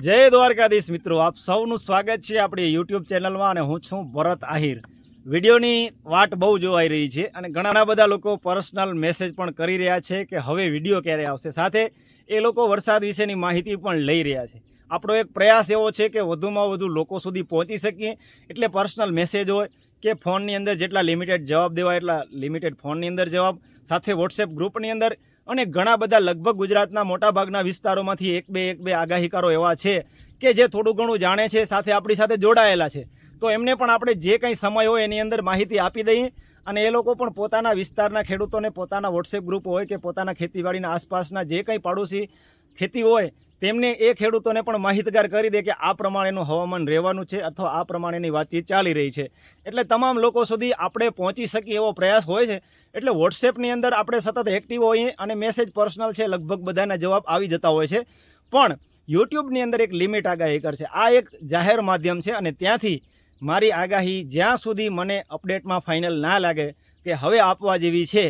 જય દ્વારકાધીશ મિત્રો, આપ સૌનું સ્વાગત છે આપણી યુટ્યુબ ચેનલમાં અને હું છું ભરત આહિર। વિડીયોની વાટ બહુ જોવાઈ રહી છે અને ઘણા બધા લોકો પર્સનલ મેસેજ પણ કરી રહ્યા છે કે હવે વિડીયો ક્યારે આવશે, સાથે એ લોકો વરસાદ વિશેની માહિતી પણ લઈ રહ્યા છે। આપણો એક પ્રયાસ એવો છે કે વધુમાં વધુ લોકો સુધી પહોંચી શકીએ, એટલે પર્સનલ મેસેજ હોય કે ફોનની અંદર જેટલા લિમિટેડ જવાબ દેવાય એટલા લિમિટેડ ફોનની અંદર જવાબ, સાથે વોટ્સએપ ગ્રુપની અંદર અને ઘણા બધા લગભગ ગુજરાતના મોટાભાગના વિસ્તારોમાંથી એક બે આગાહીકારો એવા છે કે જે થોડું ઘણું જાણે છે, સાથે આપણી સાથે જોડાયેલા છે, તો એમને પણ આપણે જે કંઈ સમય હોય એની અંદર માહિતી આપી દઈએ અને એ લોકો પણ પોતાના વિસ્તારના ખેડૂતોને પોતાના વોટ્સએપ ગ્રુપ હોય કે પોતાના ખેતીવાડીના આસપાસના જે કંઈ પાડોશી ખેતી હોય તેમને એ ખેડૂતોને પણ માહિતગાર કરી દે કે આ પ્રમાણેનું હવામાન રહેવાનું છે અથવા આ પ્રમાણેની વાતચીત ચાલી રહી છે। એટલે તમામ લોકો સુધી આપણે પહોંચી શકીએ એવો પ્રયાસ હોય છે। એટલે વોટ્સએપની અંદર આપણે સતત એક્ટિવ હોઈએ અને મેસેજ પર્સનલ છે, લગભગ બધાના જવાબ આવી જતા હોય છે, પણ યુટ્યુબની અંદર એક લિમિટ આગાહી કરશે। આ એક જાહેર માધ્યમ છે અને ત્યાંથી મારી આગાહી જ્યાં સુધી મને અપડેટમાં ફાઇનલ ના લાગે કે હવે આપવા જેવી છે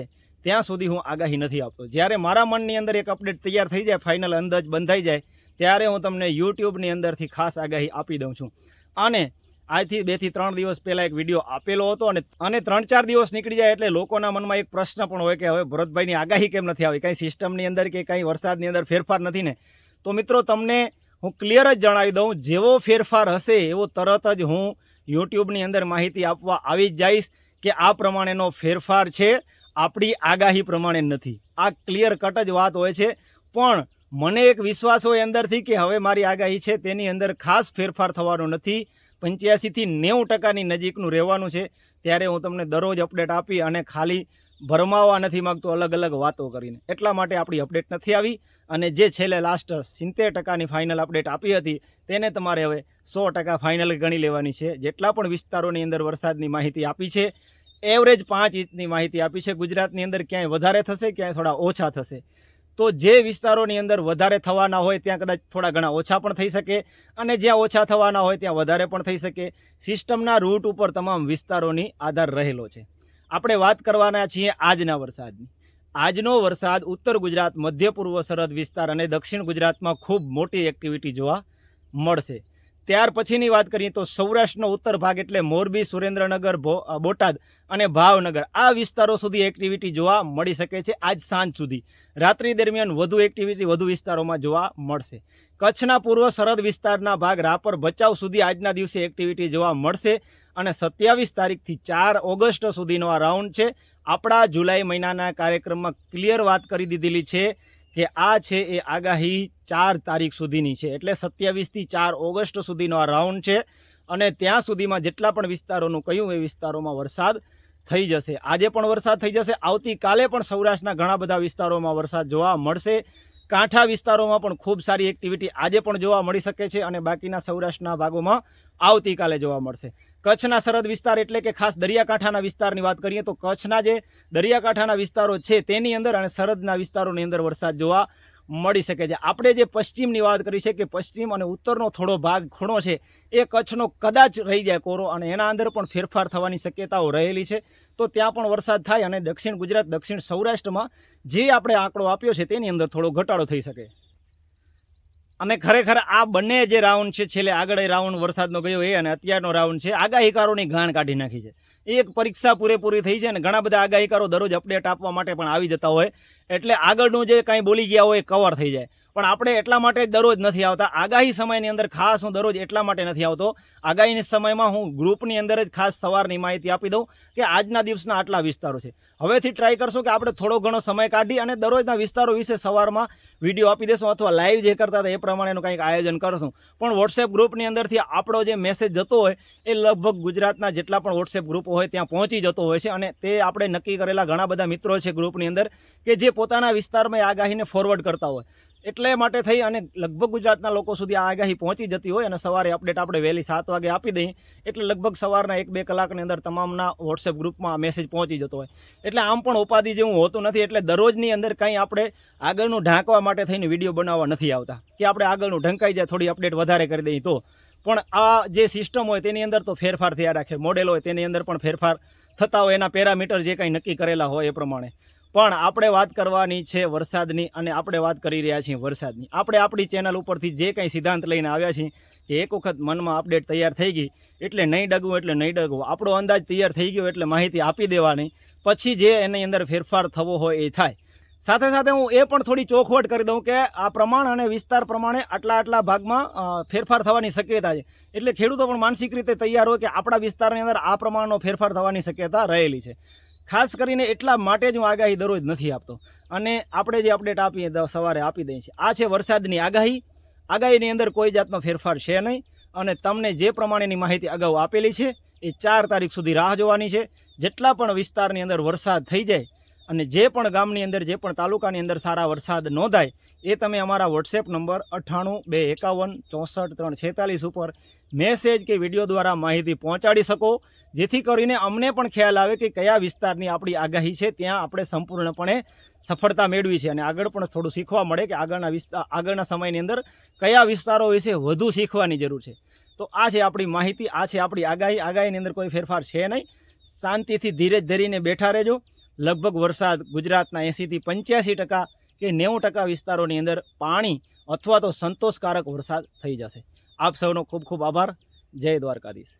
ત્યાં સુધી હું આગાહી નથી આપતો। જ્યારે મારા મનની અંદર એક અપડેટ તૈયાર થઈ જાય, ફાઇનલ અંદાજ બંધાઈ જાય, ત્યારે હું તમને યુટ્યુબની અંદરથી ખાસ આગાહી આપી દઉં છું। અને આજથી 2 થી 3 દિવસ પહેલાં એક વિડીયો આપેલો હતો અને 3-4 દિવસ નીકળી જાય એટલે લોકોના મનમાં એક પ્રશ્ન પણ હોય કે હવે ભરતભાઈની આગાહી કેમ નથી આવી, કંઈ સિસ્ટમની અંદર કે કંઈ વરસાદની અંદર ફેરફાર નથી ને? તો મિત્રો, તમને હું ક્લિયર જ જણાવી દઉં, જેવો ફેરફાર હશે એવો તરત જ હું યુટ્યુબની અંદર માહિતી આપવા આવી જ જઈશ કે આ પ્રમાણેનો ફેરફાર છે, આપણી આગાહી પ્રમાણે નથી। આ ક્લિયર કટ જ વાત હોય છે, પણ મને એક વિશ્વાસ હોય અંદરથી કે હવે મારી આગાહી છે તેની અંદર ખાસ ફેરફાર થવાનો નથી, 85 થી 90% નજીકનું રહેવાનું છે। ત્યારે હું તમને દરરોજ અપડેટ આપી અને ખાલી ભરમાવા નથી માગતો અલગ અલગ વાતો કરીને, એટલા માટે આપણી અપડેટ નથી આવી। અને જે છેલ્લે લાસ્ટ 70%ની ફાઇનલ અપડેટ આપી હતી તેને તમારે હવે 100% ફાઇનલ ગણી લેવાની છે। જેટલા પણ વિસ્તારોની અંદર વરસાદની માહિતી આપી છે, એવરેજ 5 ઇંચની માહિતી આપી છે। ગુજરાતની અંદર ક્યાંય વધારે થશે, ક્યાંય થોડા ઓછા થશે, તો જે વિસ્તારોની અંદર વધારે થવાના હોય ત્યાં કદાચ થોડા ઘણા ઓછા પણ થઈ શકે અને જ્યાં ઓછા થવાના હોય ત્યાં વધારે પણ થઈ શકે। સિસ્ટમના રૂટ ઉપર તમામ વિસ્તારોની આધાર રહેલો છે। આપણે વાત કરવાના છીએ આજના વરસાદની। આજનો વરસાદ ઉત્તર ગુજરાત, મધ્ય પૂર્વ સરહદ વિસ્તાર અને દક્ષિણ ગુજરાતમાં ખૂબ મોટી એક્ટિવિટી જોવા મળશે। ત્યાર પછીની વાત કરીએ તો સૌરાષ્ટ્રનો ઉત્તર ભાગ એટલે મોરબી, સુરેન્દ્રનગર, બોટાદ અને ભાવનગર, આ વિસ્તારો સુધી એક્ટિવિટી જોવા મળી શકે છે આજ સાંજ સુધી। રાત્રિ દરમિયાન વધુ એક્ટિવિટી વધુ વિસ્તારોમાં જોવા મળશે। કચ્છના પૂર્વ સરહદ વિસ્તારના ભાગ રાપર, ભચાઉ સુધી આજના દિવસે એક્ટિવિટી જોવા મળશે અને 27 તારીખથી 4 ઓગસ્ટ સુધીનો આ રાઉન્ડ છે। આપણા જુલાઈ મહિનાના કાર્યક્રમમાં ક્લિયર વાત કરી દીધેલી છે કે આ છે એ આગાહી 4 તારીખ સુધીની છે, એટલે 27 થી 4 ઓગસ્ટ સુધીનો આ રાઉન્ડ છે અને ત્યાં સુધીમાં જેટલા પણ વિસ્તારોનું કહ્યું એ વિસ્તારોમાં વરસાદ થઈ જશે। આજે પણ વરસાદ થઈ જશે, આવતીકાલે પણ સૌરાષ્ટ્રના ઘણા બધા વિસ્તારોમાં વરસાદ જોવા મળશે। કાંઠા વિસ્તારોમાં પણ ખૂબ સારી એક્ટિવિટી આજે પણ જોવા મળી શકે છે અને બાકીના સૌરાષ્ટ્રના ભાગોમાં આવતીકાલે જોવા મળશે। કચ્છના સરહદ વિસ્તાર એટલે કે ખાસ દરિયાકાંઠાના વિસ્તારની વાત કરીએ તો કચ્છના જે દરિયાકાંઠાના વિસ્તારો છે તેની અંદર અને સરહદના વિસ્તારોની અંદર વરસાદ જોવા મળી શકે છે। આપણે જે પશ્ચિમની વાત કરી છે કે પશ્ચિમ અને ઉત્તરનો થોડો ભાગ ખૂણો છે એ કચ્છનો કદાચ રહી જાય કોરો અને એના અંદર પણ ફેરફાર થવાની શક્યતાઓ રહેલી છે, તો ત્યાં પણ વરસાદ થાય અને દક્ષિણ ગુજરાત, દક્ષિણ સૌરાષ્ટ્રમાં જે આપણે આંકડો આપ્યો છે તેની અંદર થોડો ઘટાડો થઈ શકે। અને ખરેખર આ બંને જે રાઉન્ડ છે, છેલ્લે આગળ રાઉન્ડ વરસાદનો ગયો એ અને અત્યારનો રાઉન્ડ છે, આગાહીકારોની ગાણ કાઢી નાખી છે। એક પરીક્ષા પૂરેપૂરી થઈ છે અને ઘણા બધા આગાહીકારો દરરોજ અપડેટ આપવા માટે પણ આવી જતા હોય, એટલે આગળનું જે કાંઈ બોલી ગયા હોય એ કવર થઈ જાય। પણ આપણે એટલા માટે દરરોજ નથી આવતા આગાહી સમયની અંદર, ખાસ હું દરરોજ એટલા માટે નથી આવતો, આગાહીના સમયમાં હું ગ્રુપની અંદર જ ખાસ સવારની માહિતી આપી દઉં કે આજના દિવસના આટલા વિસ્તારો છે। હવેથી ટ્રાય કરશું કે આપણે થોડો ઘણો સમય કાઢી અને દરરોજના વિસ્તારો વિશે સવારમાં વિડીયો આપી દેશું અથવા લાઈવ જે કરતા હતા એ પ્રમાણેનું કંઈક આયોજન કરશું। પણ વોટ્સએપ ગ્રુપની અંદરથી આપણો જે મેસેજ જતો હોય એ લગભગ ગુજરાતના જેટલા પણ વોટ્સએપ ગ્રુપ હોય ત્યાં પહોંચી જતો હોય છે અને તે આપણે નક્કી કરેલા ઘણા બધા મિત્રો છે ગ્રુપની અંદર કે જે પોતાના વિસ્તારમાં આગાહીને ફોરવર્ડ કરતા હોય, એટલે માટે થઈ અને લગભગ ગુજરાતના લોકો સુધી આ આગાહી પહોંચી જતી હોય અને સવારે અપડેટ આપણે વહેલી 7 વાગે આપી દઈએ એટલે લગભગ સવારના 1-2 કલાકની અંદર તમામના વોટ્સએપ ગ્રુપમાં મેસેજ પહોંચી જતો હોય। એટલે આમ પણ ઉપાધિ જેવું હોતું નથી, એટલે દરરોજની અંદર કંઈ આપણે આગળનું ઢાંકવા માટે થઈને વિડીયો બનાવવા નથી આવતા કે આપણે આગળનું ઢંકાઈ જાય, થોડી અપડેટ વધારે કરી દઈએ તો। પણ આ જે સિસ્ટમ હોય તેની અંદર તો ફેરફાર થયા રાખે, મોડેલ હોય તેની અંદર પણ ફેરફાર થતા હોય, એના પેરામીટર જે કંઈ નક્કી કરેલા હોય એ પ્રમાણે। પણ આપણે વાત કરવાની છે વરસાદની, અને આપણે વાત કરી રહ્યા છીએ વરસાદની. આપણે આપણી ચેનલ ઉપરથી જે કંઈ સિદ્ધાંત લઈને આવ્યા છીએ કે એક વખત મનમાં અપડેટ તૈયાર થઈ ગઈ એટલે નહીં ડગવું એટલે નહીં ડગવું, આપણો અંદાજ તૈયાર થઈ ગયો એટલે માહિતી આપી દેવાની, પછી જે એની અંદર ફેરફાર થવો હોય એ થાય. સાથે સાથે હું એ પણ થોડી ચોખવટ કરી દઉં કે આ પ્રમાણ અને વિસ્તાર પ્રમાણે આટલા ભાગમાં ફેરફાર થવાની શક્યતા છે. એટલે ખેડૂતો પણ માનસિક રીતે તૈયાર હોય કે આપણા વિસ્તારની અંદર આ પ્રમાણનો ફેરફાર થવાની શક્યતા રહેલી છે. ખાસ કરીને એટલા માટે જ હું આગાહી દરરોજ નથી આપતો, અને આપણે જે અપડેટ આપીએ સવારે આપી દઈએ છીએ. આ છે વરસાદની આગાહી. આગાહીની અંદર કોઈ જાતનો ફેરફાર છે નહીં, અને તમને જે પ્રમાણેની માહિતી અગાઉ આપેલી છે એ 4 તારીખ સુધી રાહ જોવાની છે. જેટલા પણ વિસ્તારની અંદર વરસાદ થઈ જાય અને જે પણ ગામની અંદર, જે પણ તાલુકાની અંદર સારા વરસાદ નોંધાય એ તમે અમારા વોટ્સએપ નંબર 98 251 64 346 ઉપર મેસેજ કે વિડીયો દ્વારા માહિતી પહોંચાડી શકો, જેથી કરીને અમને પણ ખ્યાલ આવે કે કયા વિસ્તારની આપણી આગાહી છે ત્યાં આપણે સંપૂર્ણપણે સફળતા મેળવી છે, અને આગળ પણ થોડું શીખવા મળે કે આગળના સમયની અંદર કયા વિસ્તારો વિશે વધુ શીખવાની જરૂર છે. તો આ છે આપણી માહિતી, આ છે આપણી આગાહી. આગાહીની અંદર કોઈ ફેરફાર છે નહીં. શાંતિથી ધીરજ ધરીને બેઠા રહેજો. લગભગ વરસાદ ગુજરાતના 80 થી 85% કે 90% વિસ્તારોની અંદર પાણી અથવા તો સંતોષકારક વરસાદ થઈ જશે. આપ સૌનો ખૂબ ખૂબ આભાર. જય દ્વારકાધીશ.